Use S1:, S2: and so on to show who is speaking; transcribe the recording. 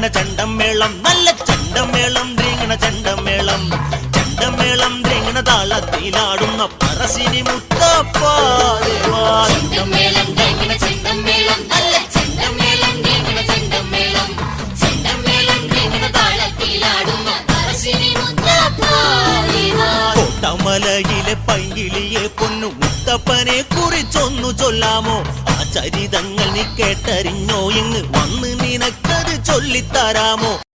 S1: ദ്രീങ്ങണ ചെണ്ടമേളം നല്ല ചെണ്ടമേളം ദ്രീങ്ങണ ചെണ്ടമേളം ചെണ്ടമേളം ദ്രീങ്ങണ താളത്തിലാടുന്ന പറശ്ശിനി മുത്തപ്പ ദേവാ ചെണ്ടമേളം ദ്രീങ്ങണ ചെണ്ടമേളം നല്ല ചെണ്ടമേളം ദ്രീങ്ങണ ചെണ്ടമേളം ചെണ്ടമേളം ദ്രീങ്ങണ താളത്തിലാടുന്ന പറശ്ശിനി മുത്തപ്പ ദേവാ കോട്ടമലയിലെ പൈങ്കിളിയെ പൊന്നു മുത്തപ്പനെ കുറിച്ചൊന്നു ചൊല്ലാമോ ആ ചരിതങ്ങൾ നീ കേട്ടറിഞ്ഞോ ഇങ്ങ് വന്ന് നിനക്കത് ചൊല്ലിത്തരാമോ